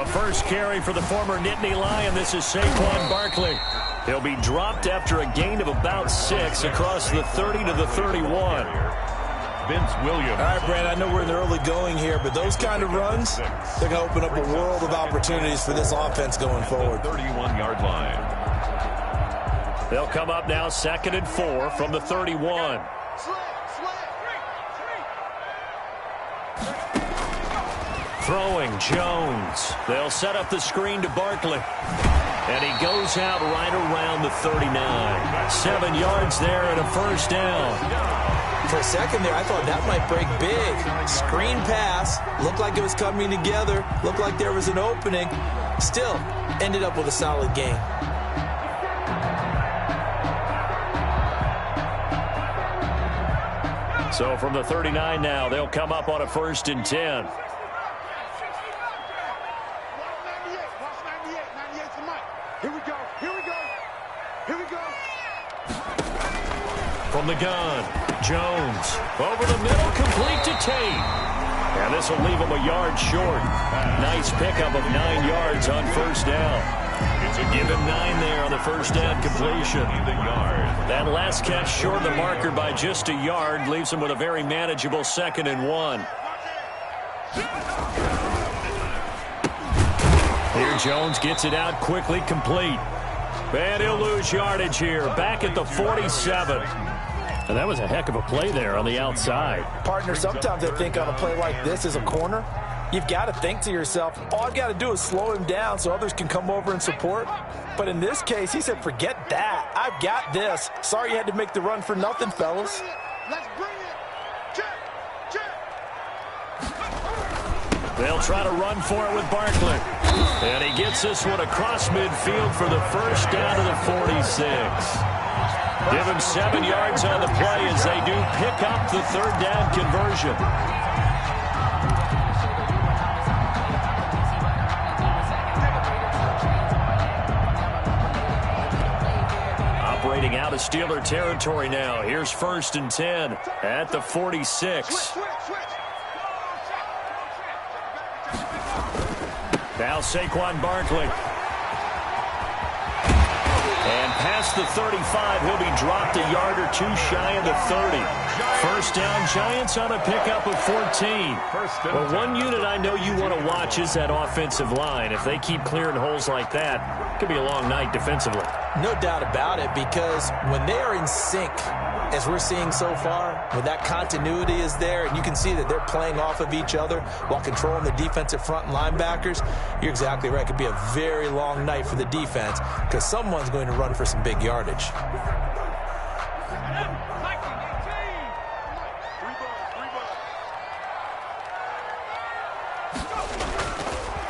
The first carry for the former Nittany Lion. This is Saquon Barkley. He'll be dropped after a gain of about 6 across the 30 to the 31. Vince Williams. All right, Brad, I know we're in the early going here, but those kind of runs, they're going to open up a world of opportunities for this offense going forward. 31-yard line. They'll come up now 2nd and 4 from the 31. Throwing Jones. They'll set up the screen to Barkley. And he goes out right around the 39. 7 yards there and a first down. For a second there, I thought that might break big. Screen pass. Looked like it was coming together. Looked like there was an opening. Still, ended up with a solid game. So from the 39 now, they'll come up on a 1st and 10. From the gun, Jones over the middle, complete to Tate. And this will leave him a yard short. Nice pickup of 9 yards on first down. Give him 9 there on the first down completion. That last catch short of the marker by just a yard leaves him with a very manageable 2nd and 1. Here Jones gets it out quickly, complete. And he'll lose yardage here, back at the 47. And that was a heck of a play there on the outside. Partner, sometimes I think on a play like this as a corner, you've got to think to yourself, all I've got to do is slow him down so others can come over and support. But in this case, he said, forget that. I've got this. Sorry you had to make the run for nothing, fellas. Let's bring it. Check. They'll try to run for it with Barkley. And he gets this one across midfield for the first down to the 46. Give him 7 yards on the play as they do pick up the 3rd down conversion. Operating out of Steeler territory now. Here's 1st and 10 at the 46. Now Saquon Barkley. And past the 35, he'll be dropped a yard or 2 shy of the 30. First down, Giants on a pickup of 14. Well, one unit I know you want to watch is that offensive line. If they keep clearing holes like that, it could be a long night defensively. No doubt about it, because when they are in sync, as we're seeing so far, when that continuity is there, and you can see that they're playing off of each other while controlling the defensive front and linebackers, you're exactly right. It could be a very long night for the defense because someone's going to run for some big yardage.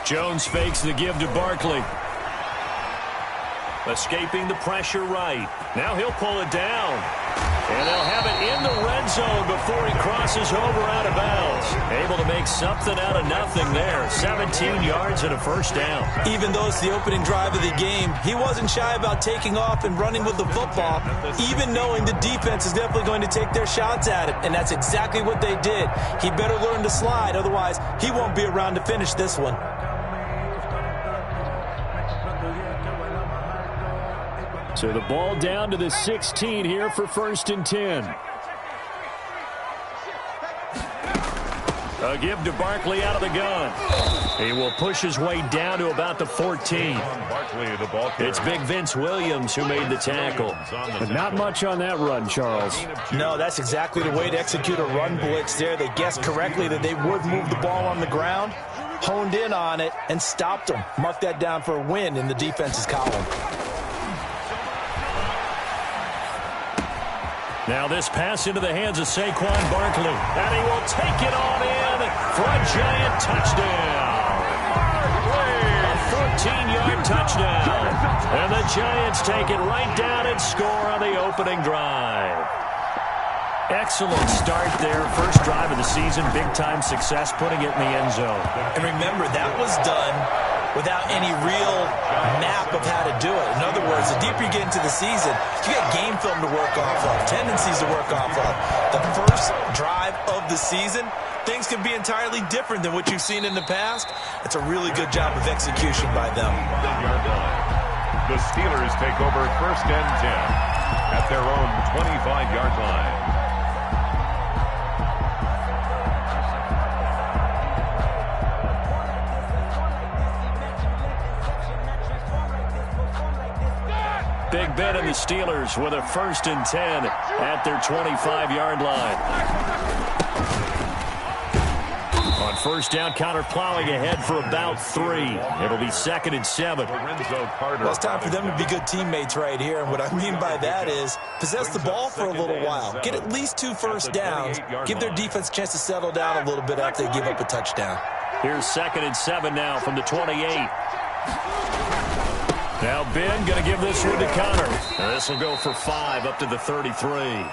Jones fakes the give to Barkley. Escaping the pressure right. Now he'll pull it down. And they'll have it in the red zone before he crosses over out of bounds. Able to make something out of nothing there. 17 yards and a first down. Even though it's the opening drive of the game, he wasn't shy about taking off and running with the football, even knowing the defense is definitely going to take their shots at him. And that's exactly what they did. He better learn to slide, otherwise he won't be around to finish this one. So the ball down to the 16 here for 1st and 10. A give to Barkley out of the gun. He will push his way down to about the 14. It's big Vince Williams who made the tackle. But not much on that run, Charles. No, that's exactly the way to execute a run blitz there. They guessed correctly that they would move the ball on the ground, honed in on it, and stopped them. Mark that down for a win in the defense's column. Now this pass into the hands of Saquon Barkley. And he will take it on in for a Giant touchdown. A 14-yard touchdown. And the Giants take it right down and score on the opening drive. Excellent start there. First drive of the season. Big-time success putting it in the end zone. And remember, that was done without any real map of how to do it. In other words, the deeper you get into the season, you got game film to work off of, tendencies to work off of. The first drive of the season, things can be entirely different than what you've seen in the past. It's a really good job of execution by them. The Steelers take over 1st and 10 at their own 25-yard line. Big Ben and the Steelers with a 1st and 10 at their 25-yard line. On 1st down, counter plowing ahead for about 3. It'll be 2nd and 7. Well, it's time for them to be good teammates right here. And what I mean by that is possess the ball for a little while. Get at least 2 first downs. Give their defense a chance to settle down a little bit after they give up a touchdown. Here's 2nd and 7 now from the 28. Now Ben going to give this one to Connor. This will go for 5 up to the 33.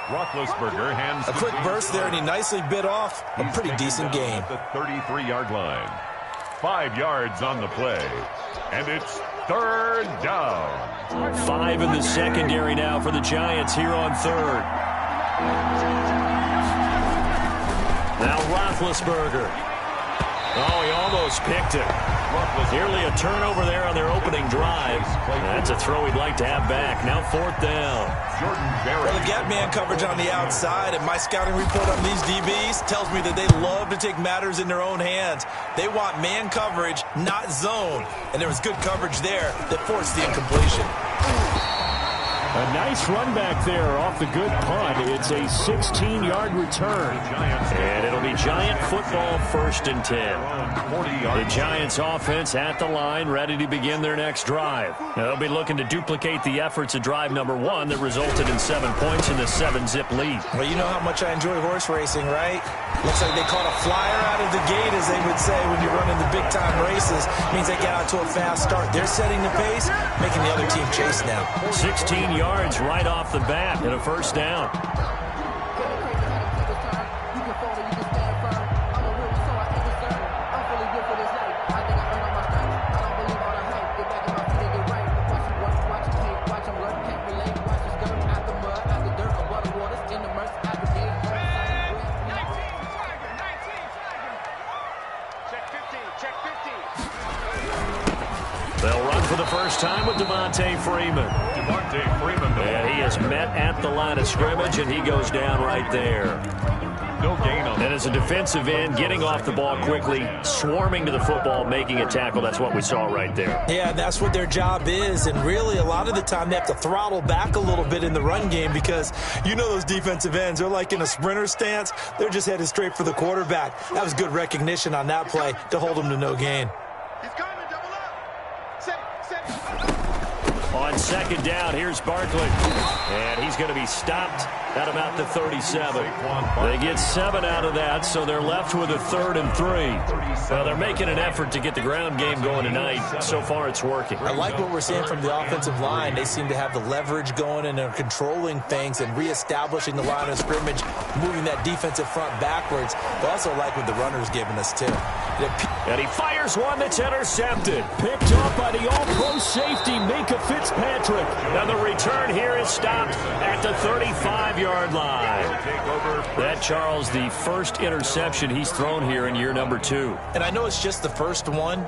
Roethlisberger hands a quick burst there, and he nicely bit off a pretty decent game. The 33-yard line. 5 yards on the play. And it's 3rd down. 5 in the secondary now for the Giants here on 3rd. Now Roethlisberger. Oh, he almost picked it. Nearly a turnover there on their opening drive. That's a throw he'd like to have back. Now 4th down. Well, they got man coverage on the outside, and my scouting report on these DBs tells me that they love to take matters in their own hands. They want man coverage, not zone. And there was good coverage there that forced the incompletion. A nice run back there off the good punt. It's a 16-yard return. And it'll be Giant football 1st and 10. The Giants offense at the line, ready to begin their next drive. They'll be looking to duplicate the efforts of drive number 1 that resulted in 7 points in the 7-zip lead. Well, you know how much I enjoy horse racing, right? Looks like they caught a flyer out of the gate, as they would say when you're running the big-time races. Means they get out to a fast start. They're setting the pace, making the other team chase now. 16 yards right off the bat and a 1st down. They'll run for the first time with Devontae Freeman. And he is met at the line of scrimmage, and he goes down right there. No gain on And as a defensive end, getting off the ball quickly, swarming to the football, making a tackle, that's what we saw right there. Yeah, that's what their job is, and really a lot of the time they have to throttle back a little bit in the run game because you know those defensive ends, they're like in a sprinter stance. They're just headed straight for the quarterback. That was good recognition on that play to hold him to no gain. He's coming, double up. Set. On 2nd down, here's Barkley. And he's going to be stopped at about the 37. They get 7 out of that, so they're left with a 3rd and 3. Well, they're making an effort to get the ground game going tonight. So far, it's working. I like what we're seeing from the offensive line. They seem to have the leverage going, and they're controlling things and reestablishing the line of scrimmage, moving that defensive front backwards. But also like what the runner's giving us, too. And he fires one that's intercepted. Picked off by the all-pro safety, Minka Fitzpatrick. Now the return here is stopped at the 35-yard line. That, Charles, the first interception he's thrown here in year number 2. And I know it's just the first one,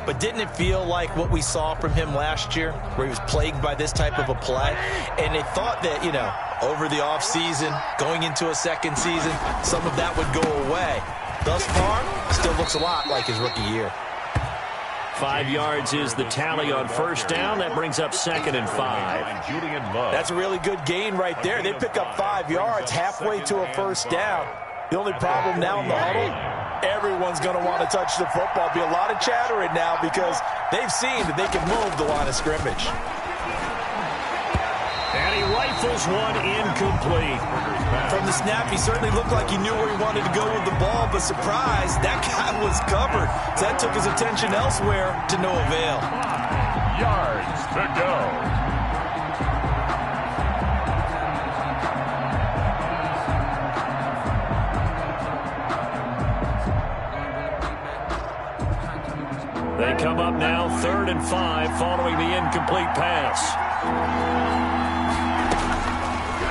but didn't it feel like what we saw from him last year, where he was plagued by this type of a play? And they thought that, you know, over the offseason, going into a second season, some of that would go away. Thus far, still looks a lot like his rookie year. 5 yards is the tally on 1st down. That brings up 2nd and 5. That's a really good gain right there. They pick up 5 yards halfway to a 1st down. The only problem now in the huddle, everyone's going to want to touch the football. Be a lot of chattering now because they've seen that they can move the line of scrimmage. And he rifles one incomplete. From the snap, he certainly looked like he knew where he wanted to go with the ball, but surprise, that guy was covered. So that took his attention elsewhere to no avail. Yards to go. They come up now 3rd and 5 following the incomplete pass.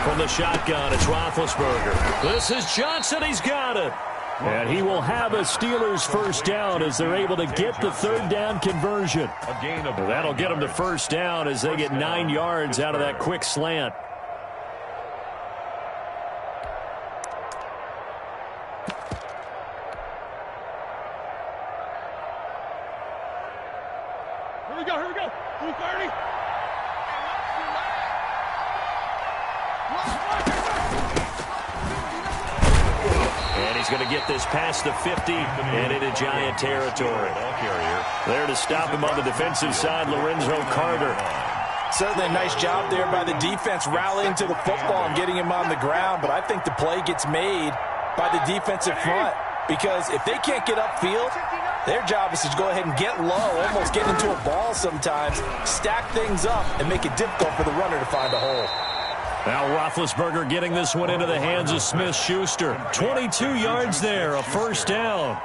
From the shotgun, it's Roethlisberger. This is Johnson. He's got it. And he will have a Steelers first down as they're able to get the third down conversion. That'll get them to first down as they get 9 yards out of that quick slant. Here we go. 230. And he's going to get this past the 50 and into Giant territory. There to stop him on the defensive side, Lorenzo Carter. Certainly a nice job there by the defense rallying to the football and getting him on the ground, but I think the play gets made by the defensive front because if they can't get upfield, their job is to go ahead and get low, almost get into a ball sometimes, stack things up, and make it difficult for the runner to find a hole. Now Roethlisberger getting this one into the hands of Smith-Schuster. 22 yards there, a first down.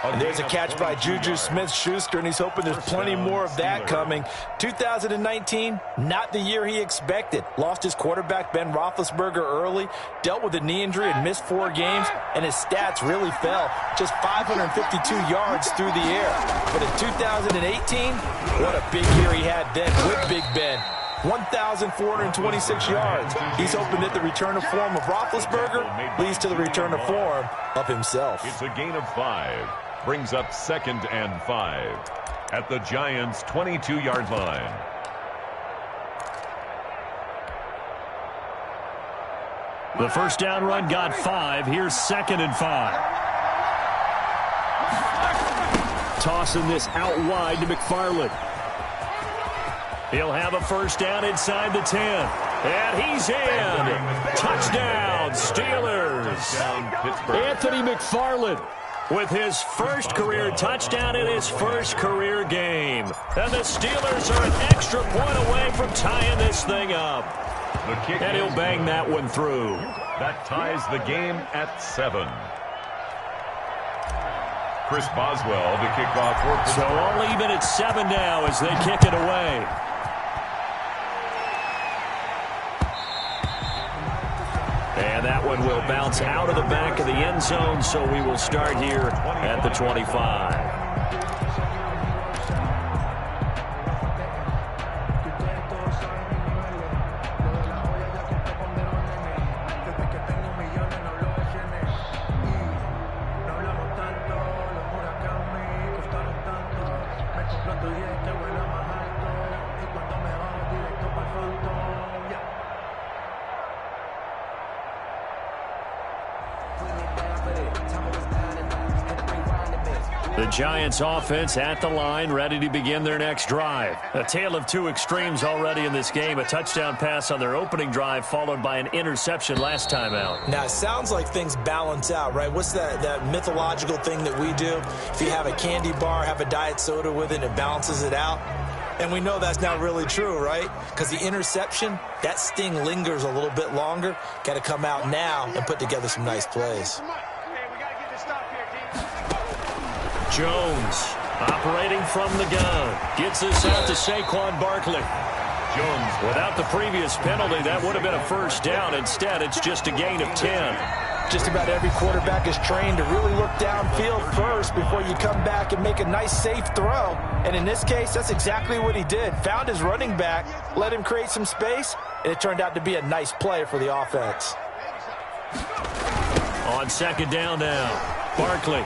And there's a catch by Juju Smith-Schuster, and he's hoping there's plenty more of that coming. 2019, not the year he expected. Lost his quarterback, Ben Roethlisberger, early, dealt with a knee injury and missed 4 games, and his stats really fell. Just 552 yards through the air. But in 2018, what a big year he had then with Big Ben. 1,426 yards. He's hoping that the return of form of Roethlisberger leads to the return of form of himself. It's a gain of 5. Brings up 2nd and 5 at the Giants' 22-yard line. The first down run got 5. Here's 2nd and 5. Tossing this out wide to McFarland. He'll have a first down inside the 10. And he's in. Touchdown, Steelers. Anthony McFarland with his first career touchdown in his first career game. And the Steelers are an extra point away from tying this thing up. And he'll bang that one through. That ties the game at 7. Chris Boswell to kick off. So all even at 7 now as they kick it away. And that one will bounce out of the back of the end zone, so we will start here at the 25. The Giants offense at the line, ready to begin their next drive. A tale of 2 extremes already in this game. A touchdown pass on their opening drive, followed by an interception last time out. Now, it sounds like things balance out, right? What's that mythological thing that we do? If you have a candy bar, have a diet soda with it, it balances it out. And we know that's not really true, right? Because the interception, that sting lingers a little bit longer. Got to come out now and put together some nice plays. Jones operating from the gun. Gets this out to Saquon Barkley. Jones, without the previous penalty, that would have been a first down. Instead, it's just a gain of 10. Just about every quarterback is trained to really look downfield first before you come back and make a nice, safe throw. And in this case, that's exactly what he did. Found his running back, let him create some space, and it turned out to be a nice play for the offense. On 2nd down now, Barkley.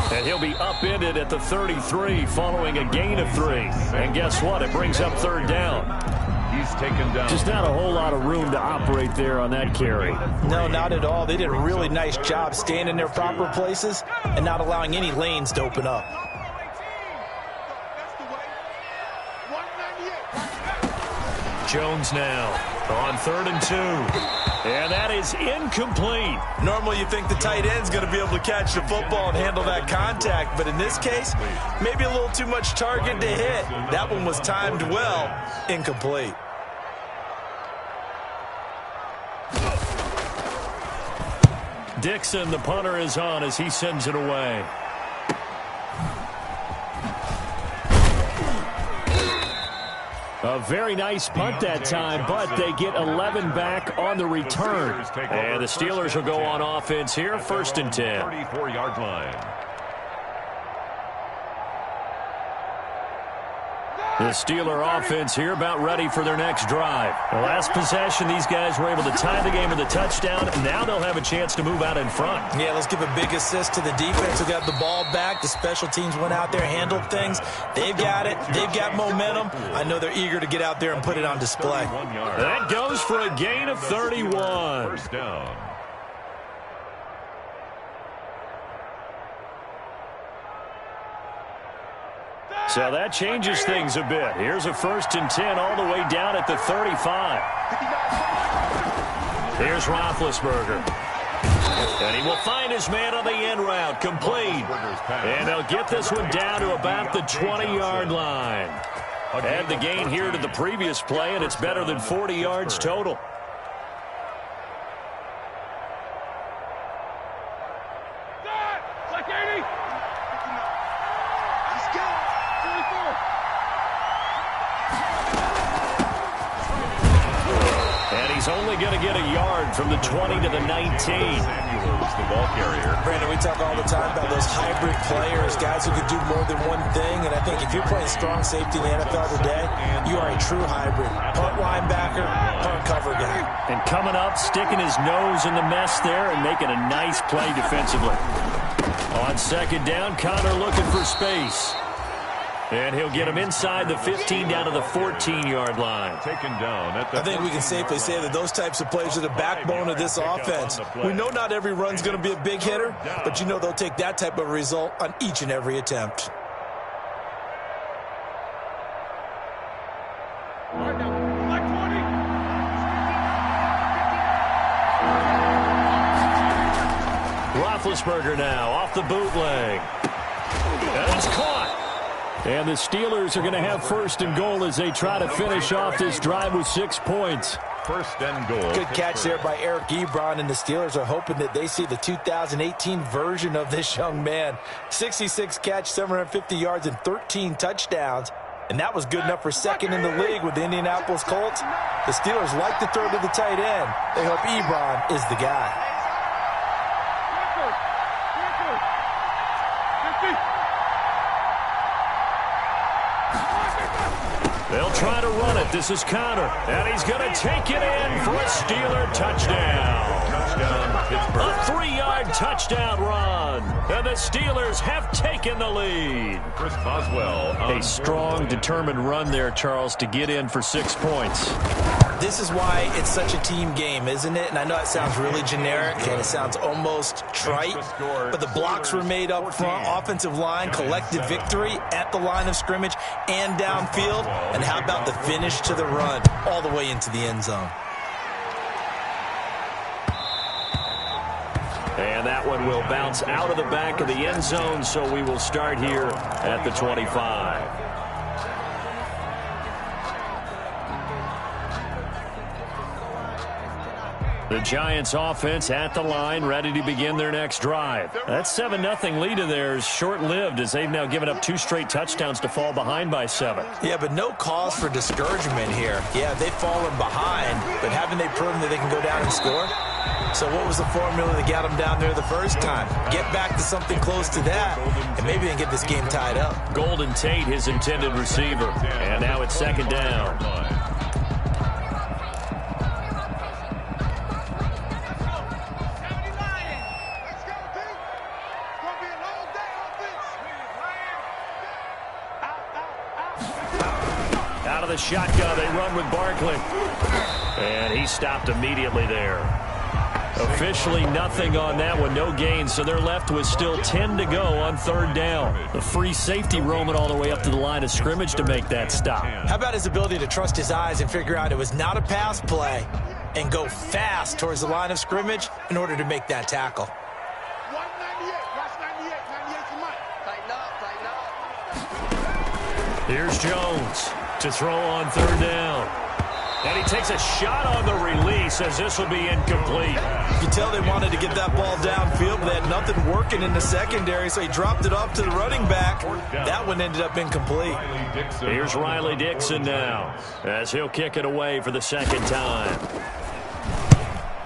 And he'll be upended at the 33 following a gain of 3. And guess what? It brings up 3rd down. He's taken down. Just not a whole lot of room to operate there on that carry. No, not at all. They did a really nice job staying in their proper places and not allowing any lanes to open up. Jones now on 3rd and 2. And that is incomplete. Normally you think the tight end's going to be able to catch the football and handle that contact, but in this case, maybe a little too much target to hit. That one was timed well. Incomplete. Dixon, the punter, is on as he sends it away. A very nice punt that time, but they get 11 back on the return. And the Steelers will go on offense here, 1st and 10. 34-yard line. The Steeler offense here about ready for their next drive. The last possession, these guys were able to tie the game with a touchdown. Now they'll have a chance to move out in front. Yeah, let's give a big assist to the defense who got the ball back. The special teams went out there, handled things. They've got it. They've got momentum. I know they're eager to get out there and put it on display. That goes for a gain of 31. 1st down. So that changes things a bit. Here's a 1st and 10 all the way down at the 35. Here's Roethlisberger. And he will find his man on the end route, complete. And they'll get this one down to about the 20-yard line. Add the gain here to the previous play, and it's better than 40 yards total. Only going to get a yard from the 20 to the 19. Samuels, the ball carrier. Brandon, we talk all the time about those hybrid players, guys who can do more than one thing. And I think if you're playing strong safety in the NFL today, you are a true hybrid. Punt linebacker, punt cover guy. And coming up, sticking his nose in the mess there and making a nice play defensively. On 2nd down, Connor looking for space. And he'll get him inside the 15 down to the 14-yard line. Taken down at the I think we can safely say that those types of plays are the backbone of this offense. We know not every run's going to be a big hitter, but you know they'll take that type of result on each and every attempt. Roethlisberger now off the bootleg. And it's caught. And the Steelers are going to have 1st and goal as they try to finish off this drive with 6 points. 1st and goal. Good catch there by Eric Ebron, and the Steelers are hoping that they see the 2018 version of this young man. 66 catch, 750 yards, and 13 touchdowns. And that was good enough for 2nd in the league with the Indianapolis Colts. The Steelers like to throw to the tight end. They hope Ebron is the guy. They'll try to run it. This is Connor. And he's going to take it in for a Steeler touchdown. Touchdown, Pittsburgh. A 3-yard touchdown run. And the Steelers have taken the lead. Chris Boswell. A strong, determined run there, Charles, to get in for 6 points. This is why it's such a team game, isn't it? And I know it sounds really generic and it sounds almost trite, but the blocks were made up front, offensive line, collected victory at the line of scrimmage and downfield. And how about the finish to the run all the way into the end zone? And that one will bounce out of the back of the end zone, so we will start here at the 25. The Giants offense at the line, ready to begin their next drive. That 7-0 lead of theirs short-lived as they've now given up 2 straight touchdowns to fall behind by 7. Yeah, but no cause for discouragement here. Yeah, they've fallen behind, but haven't they proven that they can go down and score? So what was the formula that got them down there the first time? Get back to something close to that, and maybe they can get this game tied up. Golden Tate, his intended receiver. And now it's 2nd down. Out of the shotgun, they run with Barkley. And he stopped immediately there. Officially nothing on that one, no gain, so they're left with still 10 to go on 3rd down. The free safety roaming all the way up to the line of scrimmage to make that stop. How about his ability to trust his eyes and figure out it was not a pass play and go fast towards the line of scrimmage in order to make that tackle? 198, watch 98 for Mike. Tighten up, tighten up. Here's Jones to throw on 3rd down. And he takes a shot on the release as this will be incomplete. You can tell they wanted to get that ball downfield, but they had nothing working in the secondary, so he dropped it off to the running back. That one ended up incomplete. Here's Riley Dixon now as he'll kick it away for the second time.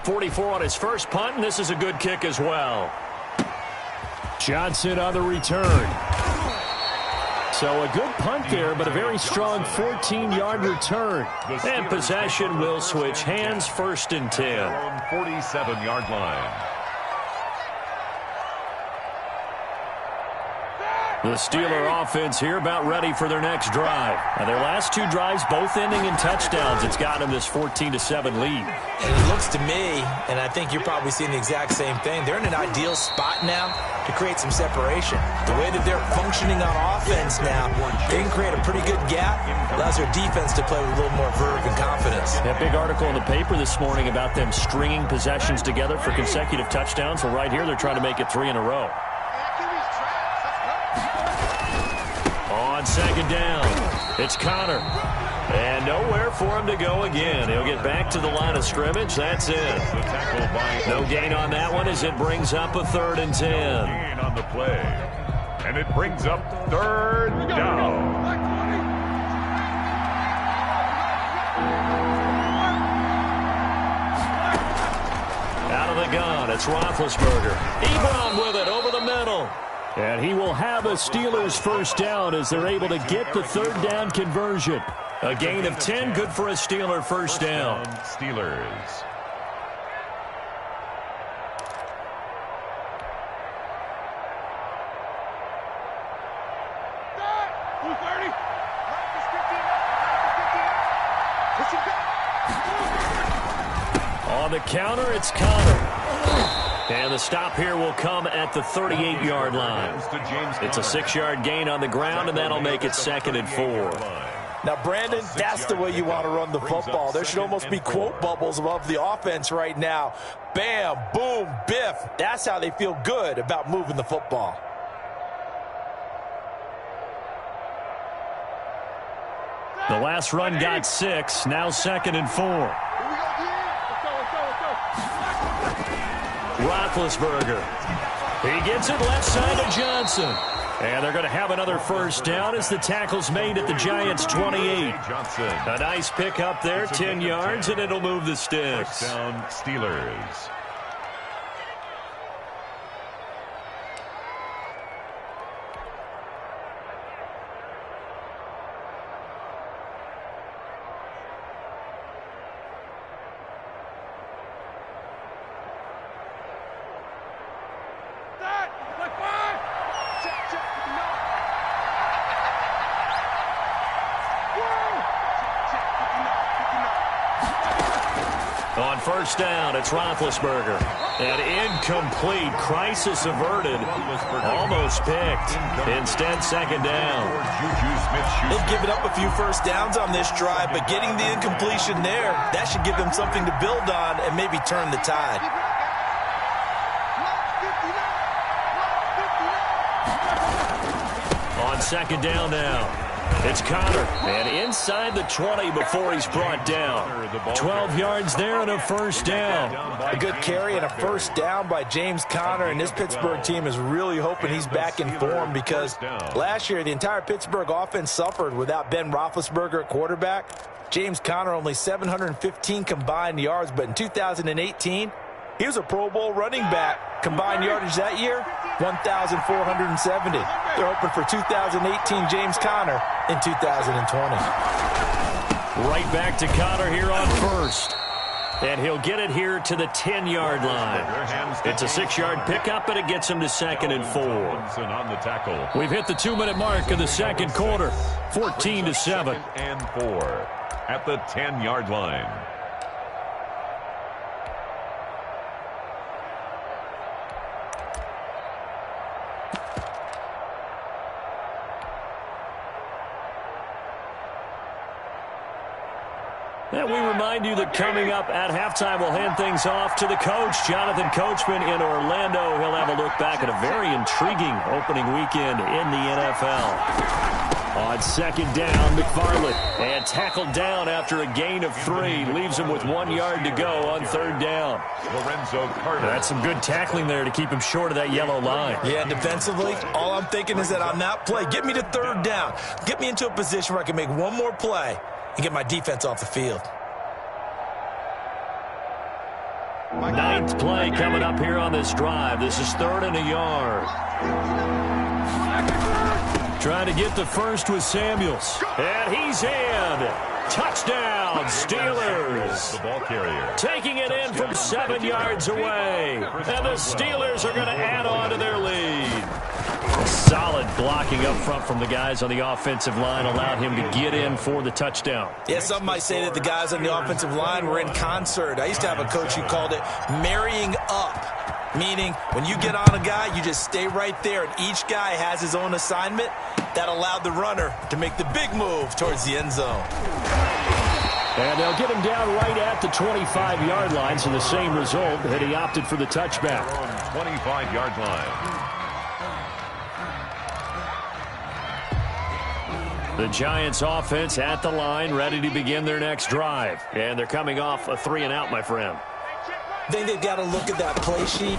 44 on his first punt, and this is a good kick as well. Johnson on the return. So a good punt there, but a very strong 14-yard return. And possession will switch hands, 1st and 10. 47-yard line. The Steeler offense here about ready for their next drive. Now their last 2 drives both ending in touchdowns. It's gotten them this 14-7 lead. And it looks to me, and I think you're probably seeing the exact same thing, they're in an ideal spot now to create some separation. The way that they're functioning on offense now, they can create a pretty good gap. Allows their defense to play with a little more verve and confidence. That big article in the paper this morning about them stringing possessions together for consecutive touchdowns. Well, right here they're trying to make it 3 in a row. On second down, it's Connor. And nowhere for him to go again. He'll get back to the line of scrimmage. That's it. No gain on that one as it brings up a 3rd and 10. Gain on the play. And it brings up 3rd down. Out of the gun, it's Roethlisberger. Ebron with it over the middle. And he will have a Steelers first down as they're able to get the 3rd down conversion. A gain of 10, good for a Steeler first down. Steelers. On the counter, it's Connor. And the stop here will come at the 38-yard line. It's a 6-yard gain on the ground, and that'll make it 2nd and 4. Now, Brandon, that's the way you want to run the football. There should almost be quote bubbles above the offense right now. Bam, boom, biff. That's how they feel good about moving the football. The last run got 6, now 2nd and 4. Roethlisberger. He gets it left side to Johnson. And they're going to have another first down as the tackle's made at the Giants' 28. A nice pick up there, 10 yards, and it'll move the sticks. First down, Steelers. On first down, it's Roethlisberger. An incomplete, crisis averted, almost picked. Instead, 2nd down. They've given up a few first downs on this drive, but getting the incompletion there, that should give them something to build on and maybe turn the tide. On 2nd down now. It's Connor, and inside the 20 before he's brought down. 12 yards there and a first down. A good carry and a first down by James Conner, and this Pittsburgh team is really hoping he's back in form because last year the entire Pittsburgh offense suffered without Ben Roethlisberger at quarterback. James Conner only 715 combined yards, but in 2018, he was a Pro Bowl running back. Combined yardage that year, 1,470. They're hoping for 2018 James Conner in 2020. Right back to Conner here on first. And he'll get it here to the 10-yard line. It's a 6-yard pickup, and it gets him to 2nd and 4. We've hit the 2-minute mark of the second quarter. 14-7. And 4 at the 10-yard line. And we remind you that coming up at halftime, we'll hand things off to the coach, Jonathan Coachman in Orlando. He'll have a look back at a very intriguing opening weekend in the NFL. On second down, McFarland. And tackled down after a gain of 3. Leaves him with 1 yard to go on third down. Lorenzo Carter. That's some good tackling there to keep him short of that yellow line. Yeah, defensively, all I'm thinking is that on that play, get me to third down. Get me into a position where I can make one more play and get my defense off the field. 9th play coming up here on this drive. This is 3rd and a yard. Trying to get the first with Samuels. And he's in. Touchdown, Steelers. The ball carrier. Taking it in from 7 yards away. And the Steelers are going to add on to their lead. Solid blocking up front from the guys on the offensive line allowed him to get in for the touchdown. Yeah, some might say that the guys on the offensive line were in concert. I used to have a coach who called it marrying up, meaning when you get on a guy, you just stay right there, and each guy has his own assignment. That allowed the runner to make the big move towards the end zone. And they'll get him down right at the 25-yard line, so the same result, and he opted for the touchback. 25-yard line. The Giants offense at the line, ready to begin their next drive. And they're coming off a 3-and-out, my friend. I think they've got to look at that play sheet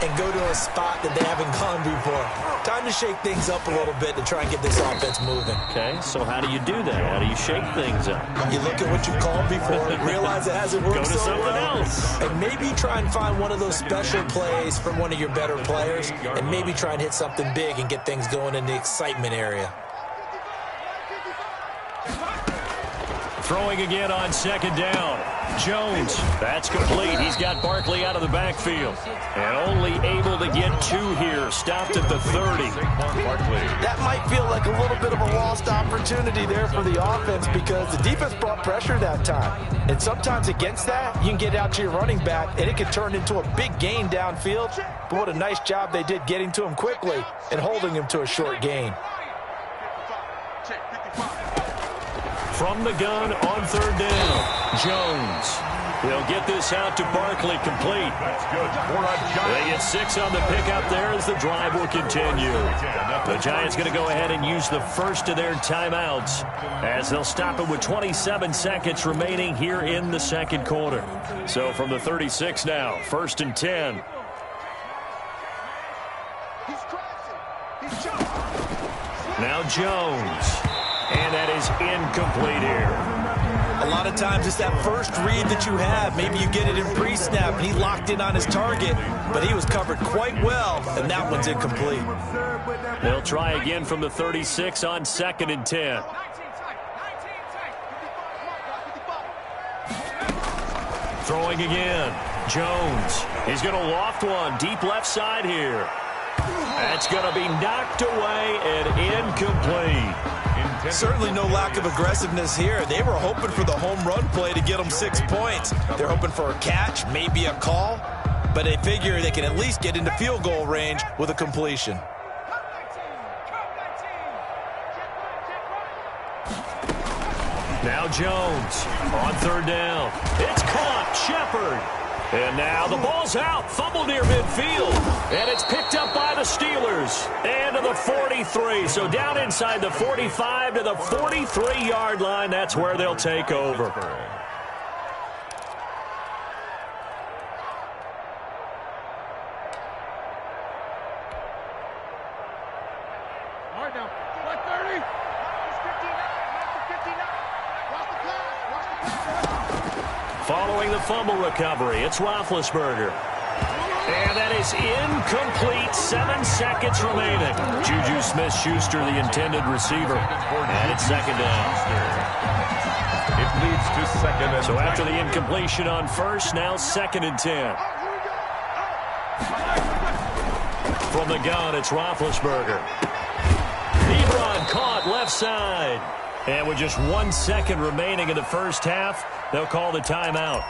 and go to a spot that they haven't gone before. Time to shake things up a little bit to try and get this offense moving. Okay, so how do you do that? How do you shake things up? You look at what you called before, realize it hasn't worked Go to so something well, else. and maybe try and find one of those special plays from one of your better players, and maybe try and hit something big and get things going in the excitement area. Throwing again on second down. Jones, that's complete. He's got Barkley out of the backfield. And only able to get 2 here. Stopped at the 30. That might feel like a little bit of a lost opportunity there for the offense because the defense brought pressure that time. And sometimes against that, you can get out to your running back, and it can turn into a big gain downfield. But what a nice job they did getting to him quickly and holding him to a short gain. From the gun on third down, Jones. He'll get this out to Barkley, complete. That's good for a Giant. They get 6 on the pickup there as the drive will continue. The Giants going to go ahead and use the first of their timeouts as they'll stop it with 27 seconds remaining here in the second quarter. So from the 36 now, 1st and 10. Now Jones. And that is incomplete here. A lot of times it's that first read that you have. Maybe you get it in pre-snap, and he locked in on his target, but he was covered quite well, and that one's incomplete. They'll try again from the 36 on 2nd and 10. Throwing again. Jones. He's going to loft one deep left side here. That's going to be knocked away and incomplete. Certainly no lack of aggressiveness here. They were hoping for the home run play to get them 6 points. They're hoping for a catch, maybe a call, but they figure they can at least get into field goal range with a completion. Now Jones on third down. It's caught. Shepard. And now the ball's out. Fumble near midfield. And it's picked up by the Steelers. And to the 43. So down inside the 45 to the 43-yard line. That's where they'll take over. All right, now, 130. Following the fumble recovery, it's Roethlisberger. And that is incomplete. 7 seconds remaining. Juju Smith-Schuster, the intended receiver. And it's second down. It leads to second and So after the incompletion on first, now 2nd and 10. From the gun, it's Roethlisberger. Ebron caught left side. And with just 1 second remaining in the first half, they'll call the timeout.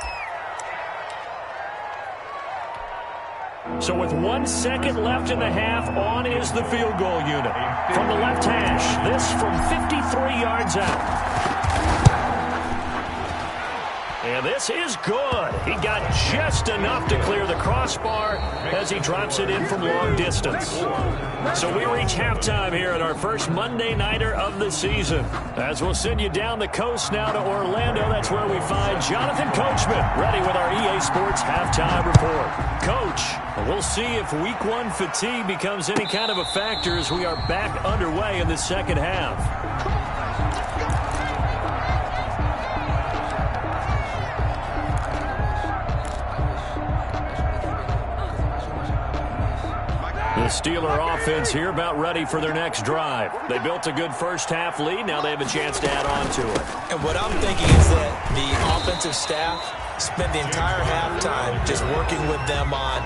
So with 1 second left in the half, on is the field goal unit. From the left hash, this from 53 yards out. And this is good. He got just enough to clear the crossbar as he drops it in from long distance. So we reach halftime here at our first Monday Nighter of the season. As we'll send you down the coast now to Orlando, that's where we find Jonathan Coachman, ready with our EA Sports Halftime Report. Coach, we'll see if Week 1 fatigue becomes any kind of a factor as we are back underway in the second half. The Steeler offense here about ready for their next drive. They built a good first-half lead. Now they have a chance to add on to it. And what I'm thinking is that the offensive staff spent the entire halftime just working with them on,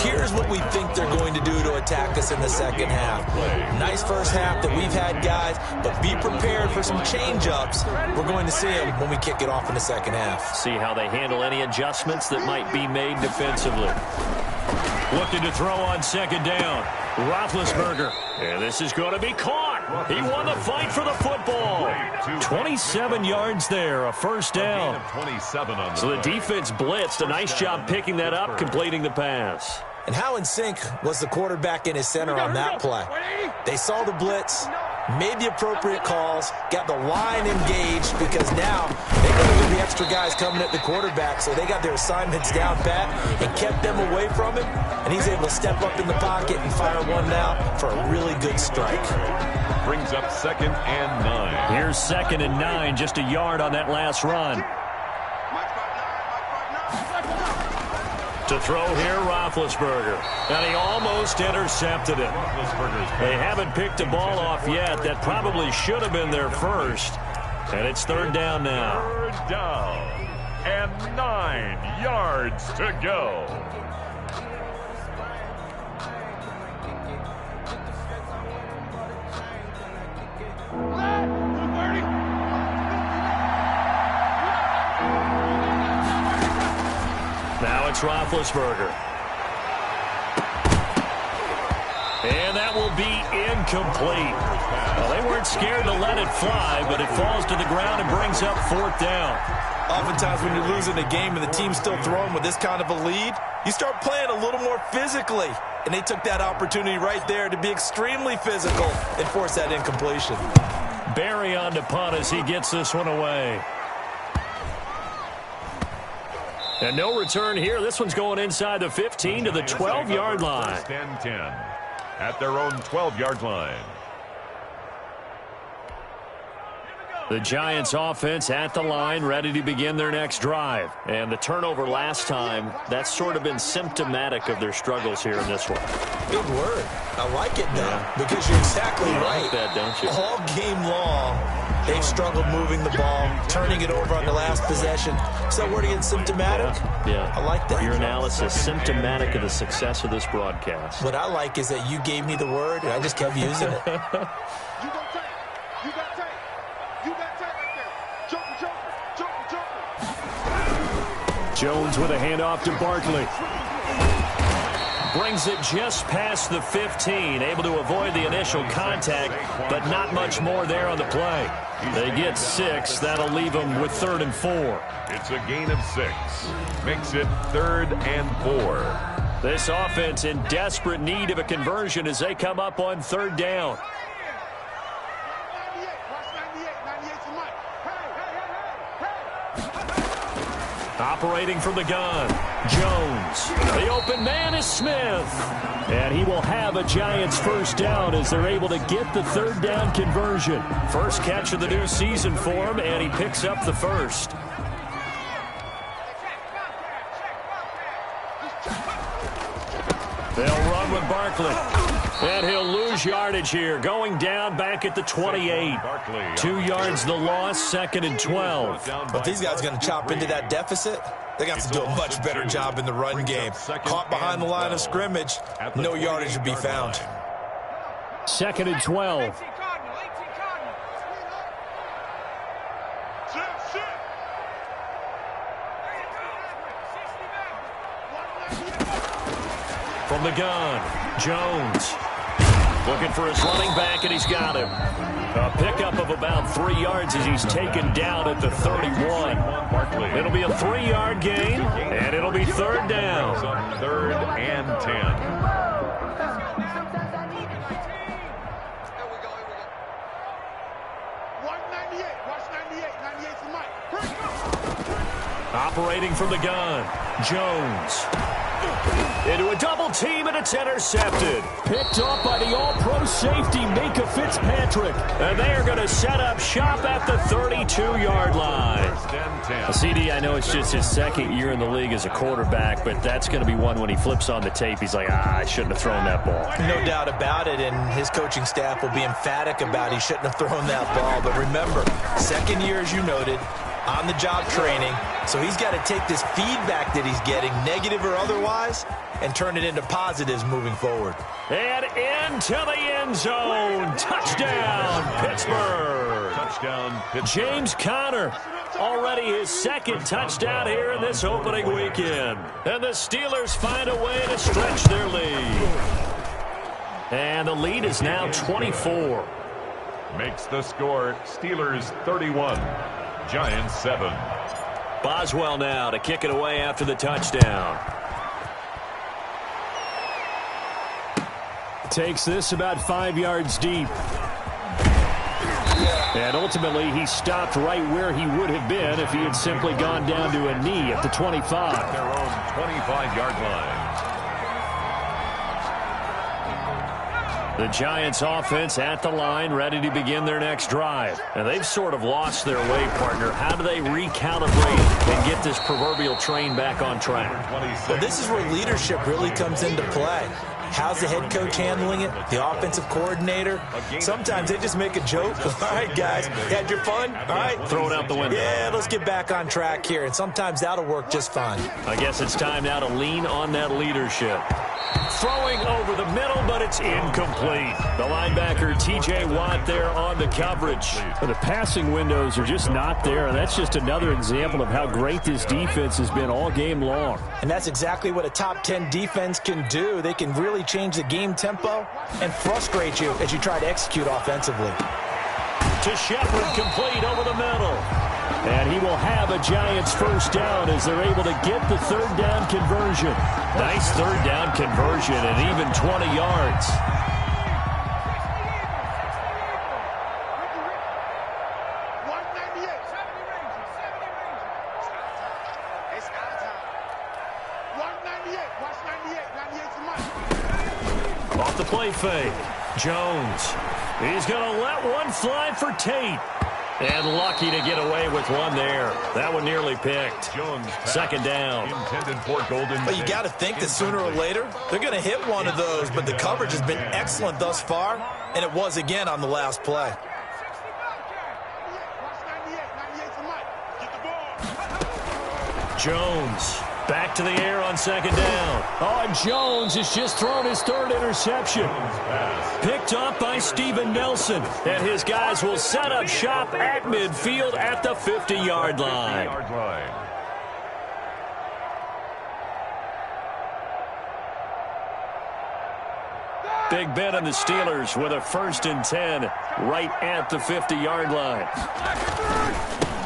here's what we think they're going to do to attack us in the second half. Nice first half that we've had, guys, but be prepared for some change-ups. We're going to see them when we kick it off in the second half. See how they handle any adjustments that might be made defensively. Looking to throw on second down. Roethlisberger. And this is going to be caught. He won the fight for the football. 27 yards there, a first down. So the defense blitzed. A nice job picking that up, completing the pass. And how in sync was the quarterback in his center on that play? They saw the blitz, made the appropriate calls, got the line engaged because now they know there's going to be extra guys coming at the quarterback, so they got their assignments down pat and kept them away from him, and he's able to step up in the pocket and fire one out for a really good strike. Brings up 2nd and 9. Here's 2nd and 9, just a yard on that last run. To throw here, Roethlisberger. And he almost intercepted it. They haven't picked a ball off yet. That probably should have been their first. And it's 3rd down now. 3rd down. And 9 yards to go. Now it's Roethlisberger. And that will be incomplete. Well, they weren't scared to let it fly, but it falls to the ground and brings up 4th down. Oftentimes when you're losing a game and the team's still throwing with this kind of a lead, you start playing a little more physically. And they took that opportunity right there to be extremely physical and force that incompletion. Barry on to punt as he gets this one away. And no return here. This one's going inside the 15 to the 12-yard line. 1st and 10 at their own 12-yard line. The Giants offense at the line, ready to begin their next drive. And the turnover last time, that's sort of been symptomatic of their struggles here in this one. Good word. I like it now because you're exactly right. Like that, don't you? All game long, they've struggled moving the ball, turning it over on the last possession. So word again, symptomatic? Yeah. I like that. Your analysis, symptomatic of the success of this broadcast. What I like is that you gave me the word, and I just kept using it. Jones with a handoff to Barkley. Brings it just past the 15, able to avoid the initial contact, but not much more there on the play. They get 6. That'll leave them with 3rd and 4. It's a gain of 6. Makes it 3rd and 4. This offense in desperate need of a conversion as they come up on 3rd down. Operating from the gun, Jones. The open man is Smith. And he will have a Giants first down as they're able to get the 3rd down conversion. First catch of the new season for him, and he picks up the first. They'll run with Barkley. And he'll lose yardage here, going down back at the 28. 2 yards the loss, 2nd and 12. But these guys are going to chop into that deficit. They got to do a much better job in the run game. Caught behind the line of scrimmage, no yardage would be found. 2nd and 12. From the gun, Jones. Looking for his running back, and he's got him. A pickup of about 3 yards as he's taken down at the 31. It'll be a 3-yard gain, and it'll be third down. 3rd and 10. Operating from the gun, Jones. Into a double team, and it's intercepted. Picked off by the all-pro safety, Minka Fitzpatrick. And they are going to set up shop at the 32-yard line. CD, I know it's just his second year in the league as a quarterback, but that's going to be one when he flips on the tape. He's like, I shouldn't have thrown that ball. No doubt about it, and his coaching staff will be emphatic about he shouldn't have thrown that ball. But remember, second year, as you noted, on-the-job training, so he's got to take this feedback that he's getting, negative or otherwise, and turn it into positives moving forward. And into the end zone. Touchdown, Pittsburgh. Touchdown, Pittsburgh. James Conner, already his second touchdown here in this opening weekend. And the Steelers find a way to stretch their lead. And the lead is now 24. Makes the score Steelers 31. Giants 7. Boswell now to kick it away after the touchdown. Takes this about 5 yards deep. And ultimately, he stopped right where he would have been if he had simply gone down to a knee at the 25. Their own 25-yard line. The Giants offense at the line, ready to begin their next drive. And they've sort of lost their way, partner. How do they recalibrate and get this proverbial train back on track? Well, this is where leadership really comes into play. How's the head coach handling it? The offensive coordinator? Sometimes they just make a joke. All right, guys, you had your fun? All right. Throw it out the window. Yeah, let's get back on track here. And sometimes that'll work just fine. I guess it's time now to lean on that leadership. Throwing over the middle, but it's incomplete. The linebacker, T.J. Watt, there on the coverage. But the passing windows are just not there, and that's just another example of how great this defense has been all game long. And that's exactly what a top 10 defense can do. They can really change the game tempo and frustrate you as you try to execute offensively. To Shepard, complete over the middle. And he will have a Giants first down as they're able to get the third down conversion. Nice third down conversion and even 20 yards. Off the play fake. Jones. He's going to let one fly for Tate. And lucky to get away with one there. That one nearly picked. Jones second down. Intended for Golden. But you got to think that sooner or later, they're going to hit one of those. But the coverage has been excellent thus far, and it was again on the last play. Jones back to the air on second down. Oh, and Jones has just thrown his third interception. Picked up by Steven Nelson. And his guys will set up shop at midfield at the 50-yard line. Big Ben and the Steelers with a 1st and 10 right at the 50-yard line.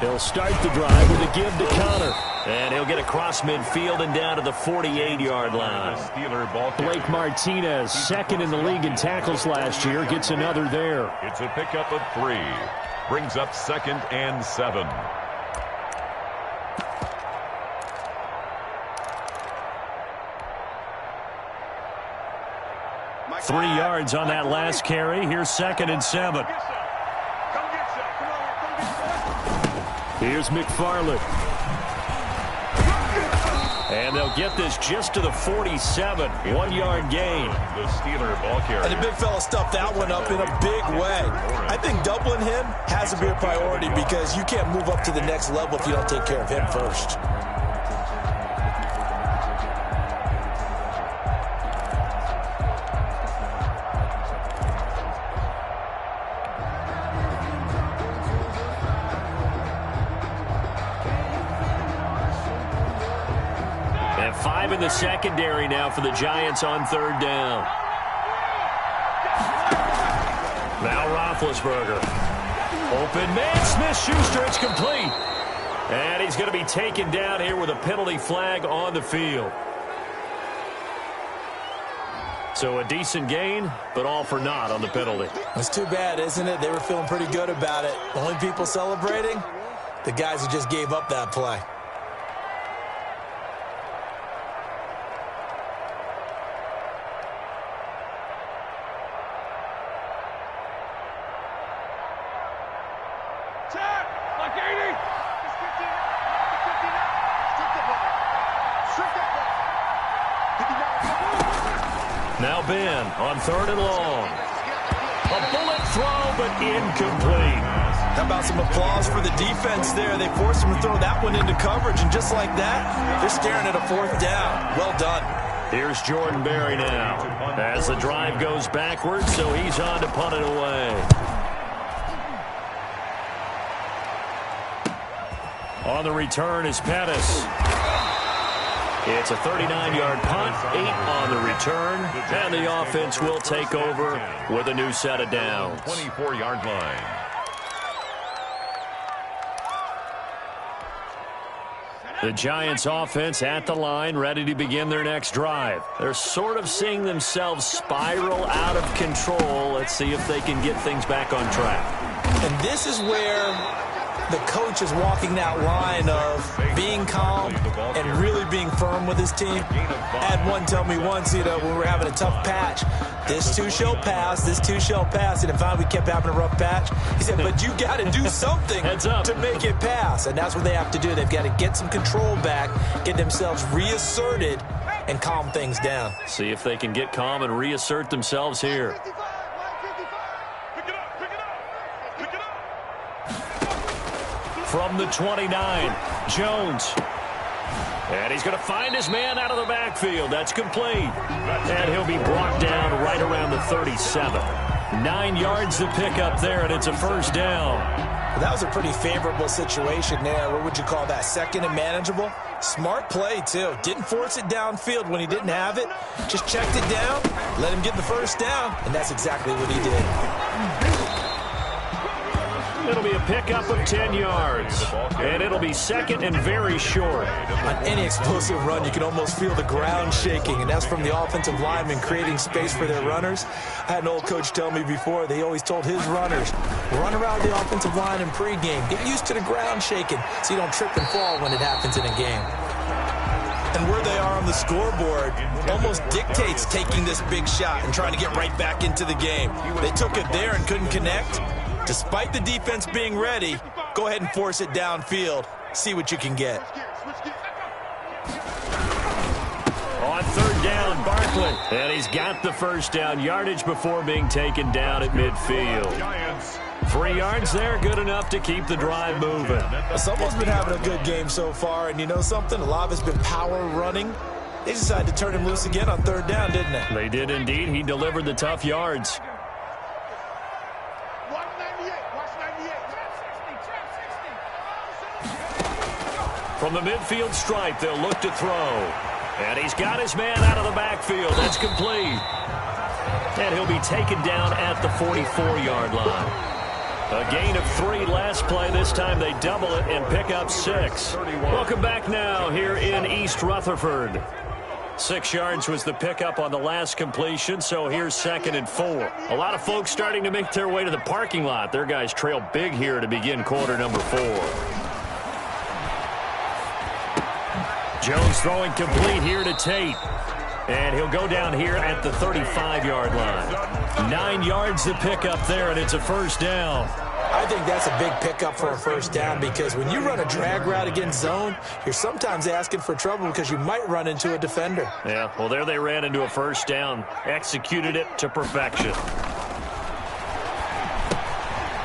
He'll start the drive with a give to Conner. And he'll get across midfield and down to the 48-yard line. Blake Martinez, second in the league in tackles last year, gets another there. It's a pickup of 3. Brings up 2nd and 7. Three yards on that last carry. Here's 2nd and 7. Here's McFarland. And they'll get this just to the 47. 1-yard gain. The Steeler ball carrier. And the big fella stuffed that one up in a big way. I think doubling him has to be a priority because you can't move up to the next level if you don't take care of him first. And 5 in the secondary now for the Giants on 3rd down. Roethlisberger. Open man, Smith-Schuster, it's complete. And he's going to be taken down here with a penalty flag on the field. So a decent gain, but all for naught on the penalty. It's too bad, isn't it? They were feeling pretty good about it. The only people celebrating, the guys who just gave up that play. Now Ben on 3rd and long. A bullet throw, but incomplete. How about some applause for the defense there? They forced him to throw that one into coverage, and just like that, they're staring at a 4th down. Well done. Here's Jordan Berry now as the drive goes backwards, so he's on to punt it away. On the return is Pettis. It's a 39-yard punt, 8 on the return, and the offense will take over with a new set of downs. 24-yard line. The Giants offense at the line, ready to begin their next drive. They're sort of seeing themselves spiral out of control. Let's see if they can get things back on track. And this is where the coach is walking that line of being calm and really being firm with his team. I had one tell me once, when we were having a tough patch, this too shall pass, this too shall pass. And finally we kept having a rough patch. He said, but you got to do something to make it pass. And that's what they have to do. They've got to get some control back, get themselves reasserted, and calm things down. See if they can get calm and reassert themselves here. From the 29, Jones. And he's going to find his man out of the backfield. That's complete. And he'll be brought down right around the 37. 9 yards to pick up there, and it's a 1st down. Well, that was a pretty favorable situation there. What would you call that? 2nd and manageable? Smart play, too. Didn't force it downfield when he didn't have it. Just checked it down, let him get the 1st down, and that's exactly what he did. It'll be a pickup of 10 yards, and it'll be 2nd and very short. On any explosive run, you can almost feel the ground shaking, and that's from the offensive linemen creating space for their runners. I had an old coach tell me before, they always told his runners, run around the offensive line in pregame. Get used to the ground shaking so you don't trip and fall when it happens in a game. And where they are on the scoreboard almost dictates taking this big shot and trying to get right back into the game. They took it there and couldn't connect. Despite the defense being ready, go ahead and force it downfield. See what you can get. On 3rd down, Barkley. And he's got the 1st down. Yardage before being taken down at midfield. 3 yards there, good enough to keep the drive moving. Someone's been having a good game so far, and you know something? A lot of it's been power running. They decided to turn him loose again on 3rd down, didn't they? They did indeed. He delivered the tough yards. From the midfield stripe, they'll look to throw. And he's got his man out of the backfield. That's complete. And he'll be taken down at the 44-yard line. A gain of 3 last play. This time they double it and pick up 6. Welcome back now here in East Rutherford. 6 yards was the pickup on the last completion, so here's 2nd and 4. A lot of folks starting to make their way to the parking lot. Their guys trail big here to begin quarter number 4. Jones throwing complete here to Tate. And he'll go down here at the 35-yard line. 9 yards to pick up there, and it's a 1st down. I think that's a big pickup for a 1st down because when you run a drag route against zone, you're sometimes asking for trouble because you might run into a defender. Yeah, well, there they ran into a 1st down. Executed it to perfection.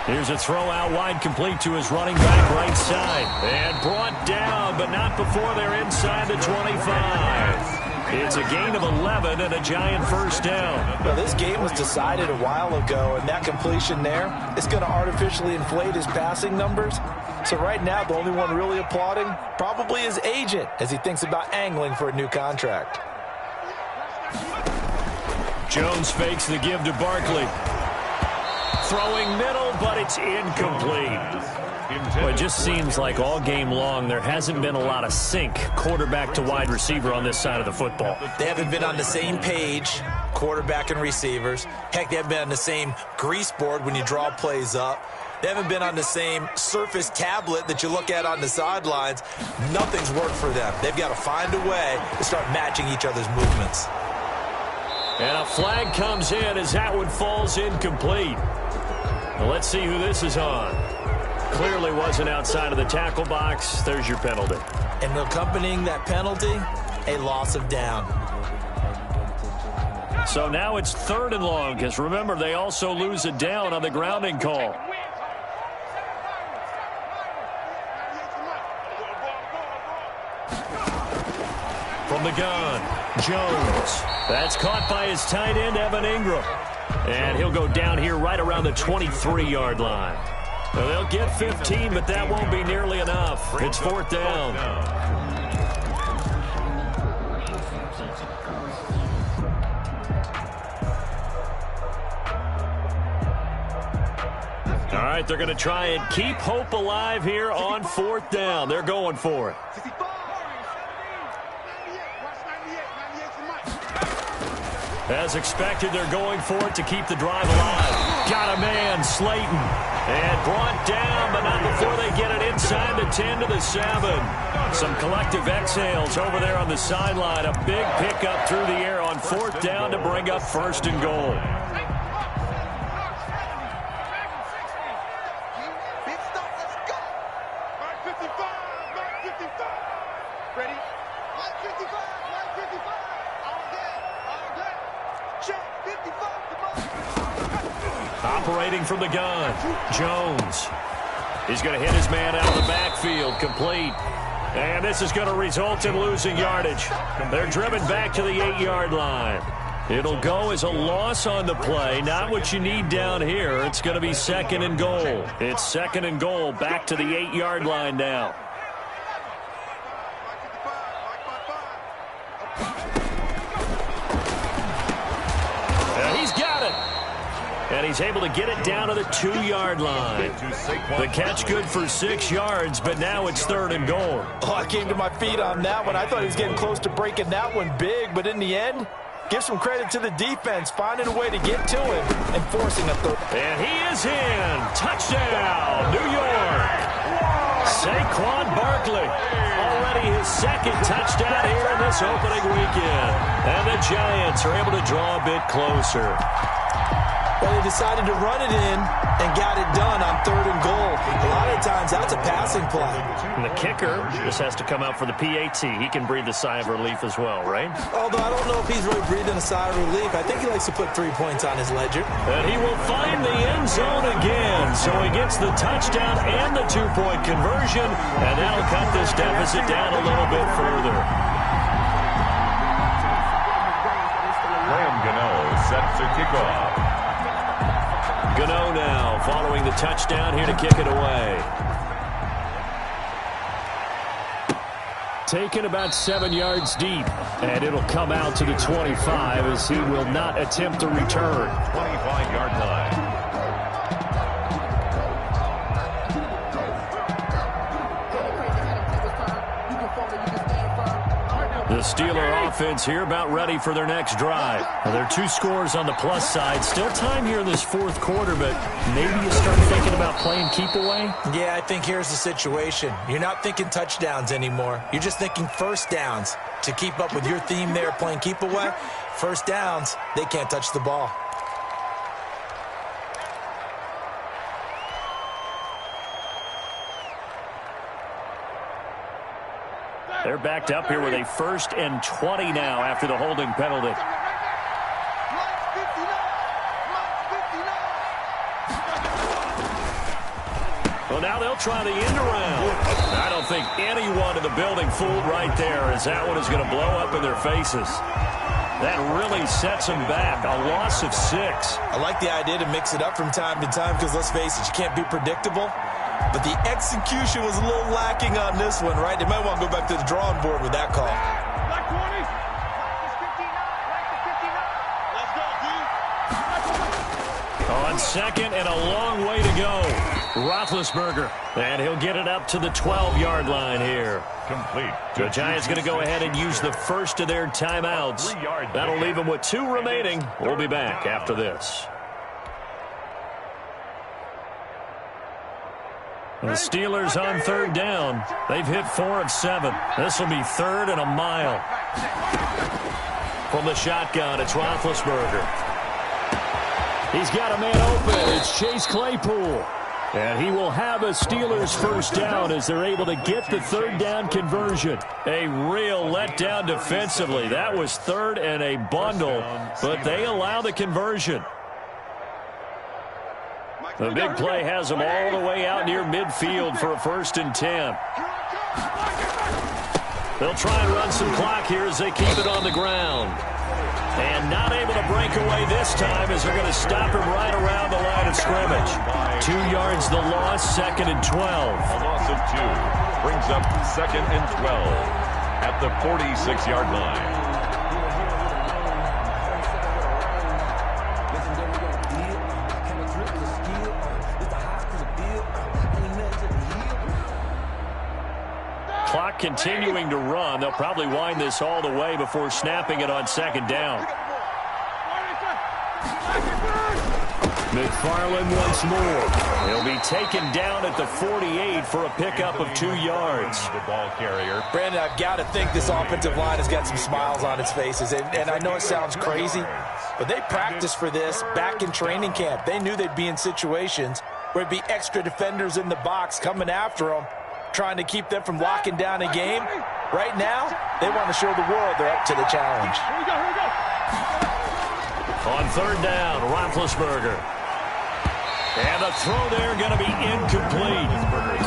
Here's a throw out wide, complete to his running back right side. And brought down, but not before they're inside the 25. It's a gain of 11 and a Giant 1st down. Well, this game was decided a while ago, and that completion there is going to artificially inflate his passing numbers. So right now, the only one really applauding probably his agent as he thinks about angling for a new contract. Jones fakes the give to Barkley. throwing middle, but it's incomplete. Well, it just seems like all game long there hasn't been a lot of sync quarterback to wide receiver on this side of the football. They haven't been on the same page, quarterback and receivers. Heck, they haven't been on the same grease board when you draw plays up. They haven't been on the same Surface tablet that you look at on the sidelines. Nothing's worked for them. They've got to find a way to start matching each other's movements. And a flag comes in as that one falls incomplete. Well, let's see who this is on. Clearly wasn't outside of the tackle box. There's your penalty. And accompanying that penalty, a loss of down. So now it's 3rd and long, because remember, they also lose a down on the grounding call. From the gun, Jones. That's caught by his tight end, Evan Ingram. And he'll go down here right around the 23-yard line. Well, they'll get 15, but that won't be nearly enough. It's 4th down. All right, they're going to try and keep hope alive here on 4th down. They're going for it. As expected, they're going for it to keep the drive alive. Got a man, Slayton. And brought down, but not before they get it inside the 10 to the 7. Some collective exhales over there on the sideline. A big pickup through the air on 4th down to bring up 1st and goal. Operating from the gun, Jones. He's going to hit his man out of the backfield, complete. And this is going to result in losing yardage. They're driven back to the 8-yard line. It'll go as a loss on the play, not what you need down here. It's going to be 2nd and goal. It's 2nd and goal, back to the 8-yard line now. And he's got it. And he's able to get it down to the 2-yard line. The catch good for 6 yards, but now it's 3rd and goal. Oh, I came to my feet on that one. I thought he was getting close to breaking that one big, but in the end, give some credit to the defense, finding a way to get to him and forcing a third. And he is in. Touchdown, New York. Saquon Barkley. Already his 2nd touchdown here in this opening weekend. And the Giants are able to draw a bit closer. Well, they decided to run it in and got it done on 3rd and goal. A lot of times, that's a passing play. And the kicker just has to come out for the PAT. He can breathe a sigh of relief as well, right? Although I don't know if he's really breathing a sigh of relief. I think he likes to put 3 points on his ledger. And he will find the end zone again. So he gets the touchdown and the 2-point conversion. And that'll cut this deficit down a little bit further. Graham Gano set to kick off. Gano now following the touchdown here to kick it away. Taken about 7 yards deep, and it'll come out to the 25 as he will not attempt to return. 25-yard line. The Steeler offense here about ready for their next drive. Now, there are 2 scores on the plus side. Still time here in this 4th quarter, but maybe you start thinking about playing keep away? Yeah, I think here's the situation. You're not thinking touchdowns anymore. You're just thinking 1st downs. To keep up with your theme there, playing keep away, 1st downs, they can't touch the ball. They're backed up here with a 1st and 20 now after the holding penalty. Well, now they'll try the end around. I don't think anyone in the building fooled right there, as that one is going to blow up in their faces. That really sets them back. A loss of 6. I like the idea to mix it up from time to time because, let's face it, you can't be predictable. But the execution was a little lacking on this one, right? They might want to go back to the drawing board with that call. Oh, On second and a long way to go. Roethlisberger. And he'll get it up to the 12-yard line here. Complete. The Giants going to go ahead and use the first of their timeouts. That'll leave them with 2 remaining. We'll be back after this. The Steelers on third down. They've hit 4 of 7. This will be 3rd and a mile. From the shotgun, it's Roethlisberger. He's got a man open. It's Chase Claypool. And he will have a Steelers first down as they're able to get the third down conversion. A real letdown defensively. That was 3rd and a bundle, but they allow the conversion. The big play has them all the way out near midfield for a 1st and 10. They'll try and run some clock here as they keep it on the ground. And not able to break away this time as they're going to stop him right around the line of scrimmage. 2 yards the loss, 2nd and 12. A loss of 2 brings up 2nd and 12 at the 46-yard line. Clock continuing to run. They'll probably wind this all the way before snapping it on 2nd down. McFarland once more. He'll be taken down at the 48 for a pickup of 2 yards. The ball carrier. Brandon, I've got to think this offensive line has got some smiles on its faces. And I know it sounds crazy, but they practiced for this back in training camp. They knew they'd be in situations where it'd be extra defenders in the box coming after them, trying to keep them from locking down a game. Right now, they want to show the world they're up to the challenge. Here we go. On 3rd down, Roethlisberger. And the throw there going to be incomplete.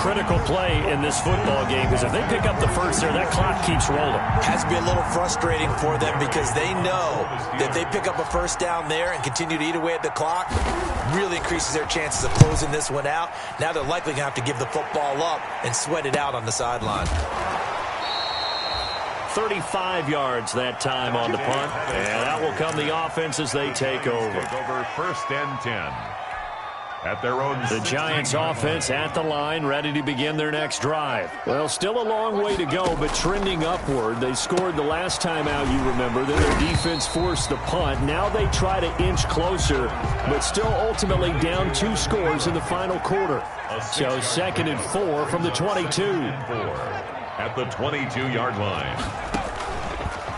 Critical play in this football game because if they pick up the first there, that clock keeps rolling. Has to be a little frustrating for them because they know that if they pick up a first down there and continue to eat away at the clock, really increases their chances of closing this one out. Now they're likely going to have to give the football up and sweat it out on the sideline. 35 yards that time on the punt. And out will come the offense as they take over. 1st and 10. At their own. The Giants offense at the line, ready to begin their next drive. Well, still a long way to go, but trending upward. They scored the last time out, you remember. Then their defense forced the punt. Now they try to inch closer, but still ultimately down 2 scores in the final quarter. So 2nd and 4 from the 22. At the 22-yard line.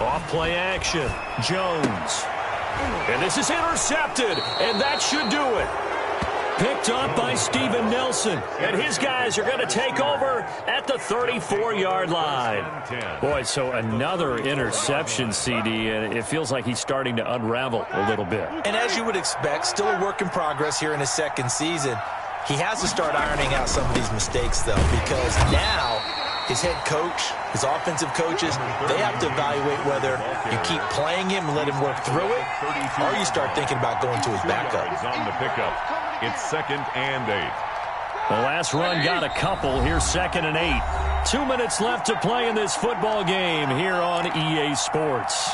Off play action. Jones. And this is intercepted, and that should do it. Picked up by Steven Nelson. And his guys are going to take over at the 34-yard line. Boy, so another interception, CD, and it feels like he's starting to unravel a little bit. And as you would expect, still a work in progress here in his 2nd season. He has to start ironing out some of these mistakes, though, because now his head coach, his offensive coaches, they have to evaluate whether you keep playing him and let him work through it, or you start thinking about going to his backup. On the pickup. It's 2nd and 8. The last run got a couple. Here's 2nd and 8. 2 minutes left to play in this football game here on EA Sports.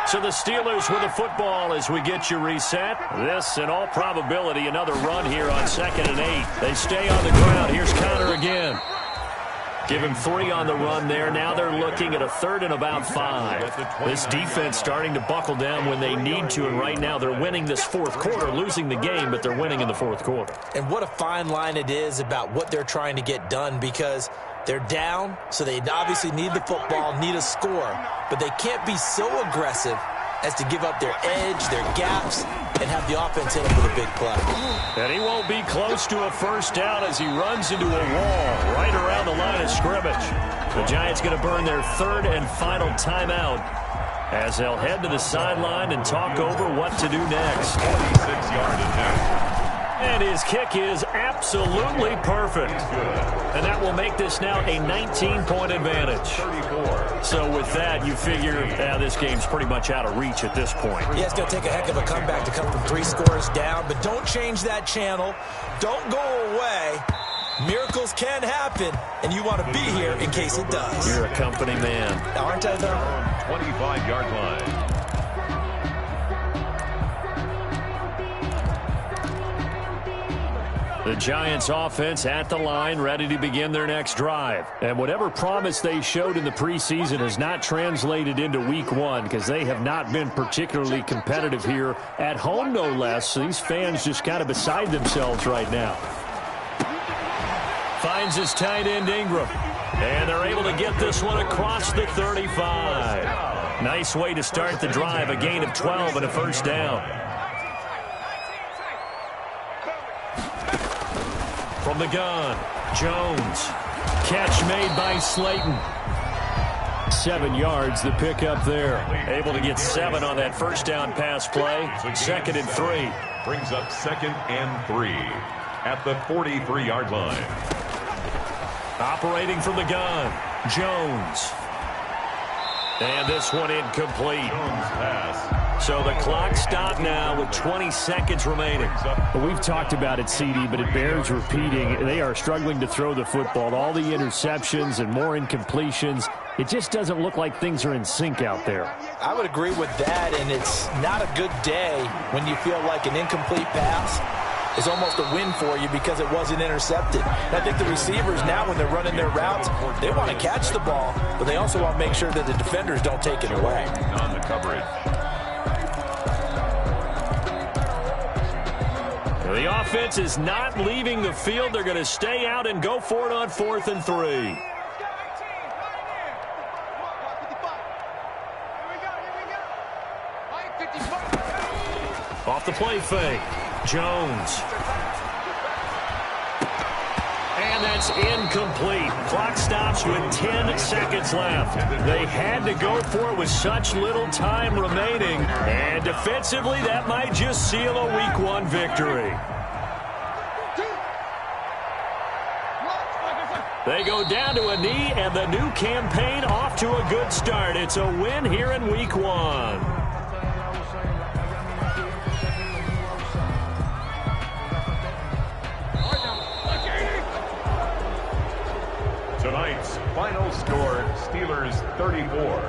So the Steelers with the football as we get you reset. This, in all probability, another run here on 2nd and 8. They stay on the ground. Here's Connor again. Give him 3 on the run there. Now they're looking at a 3rd and about 5. This defense starting to buckle down when they need to, and right now they're winning this 4th quarter, losing the game, but they're winning in the 4th quarter. And what a fine line it is about what they're trying to get done because they're down, so they obviously need the football, need a score, but they can't be so aggressive as to give up their edge, their gaps, and have the offense hit them with a big play. And he won't be close to a first down as he runs into a wall right around the line of scrimmage. The Giants going to burn their 3rd and final timeout as they'll head to the sideline and talk over what to do next. 46-yard attempt. And his kick is absolutely perfect. And that will make this now a 19-point advantage. 34. So with that, you figure this game's pretty much out of reach at this point. Yeah, it's going to take a heck of a comeback to come from 3 scores down, but don't change that channel. Don't go away. Miracles can happen, and you want to be here in case it does. You're a company man. Aren't I, though? 25-yard line. The Giants offense at the line, ready to begin their next drive. And whatever promise they showed in the preseason has not translated into week one because they have not been particularly competitive here at home, no less. So these fans just kind of beside themselves right now. Finds his tight end Ingram. And they're able to get this one across the 35. Nice way to start the drive, a gain of 12 and a first down. From the gun, Jones. Catch made by Slayton. 7 yards, the pickup there. Able to get 7 on that first down pass play. 2nd and 3. Brings up 2nd and 3 at the 43-yard line. Operating from the gun, Jones. And this one incomplete. Jones pass. So the clock stopped now with 20 seconds remaining. Well, we've talked about it, CD, but it bears repeating. They are struggling to throw the football. All the interceptions and more incompletions. It just doesn't look like things are in sync out there. I would agree with that, and it's not a good day when you feel like an incomplete pass is almost a win for you because it wasn't intercepted. And I think the receivers now, when they're running their routes, they want to catch the ball, but they also want to make sure that the defenders don't take it away. On the coverage. The offense is not leaving the field. They're going to stay out and go for it on 4th and 3. Off the play fake. Jones. And that's incomplete. Clock stops with 10 seconds left. They had to go for it with such little time remaining. And defensively, that might just seal a Week 1 victory. They go down to a knee, and the new campaign off to a good start. It's a win here in Week 1. Tonight's final score, Steelers 34,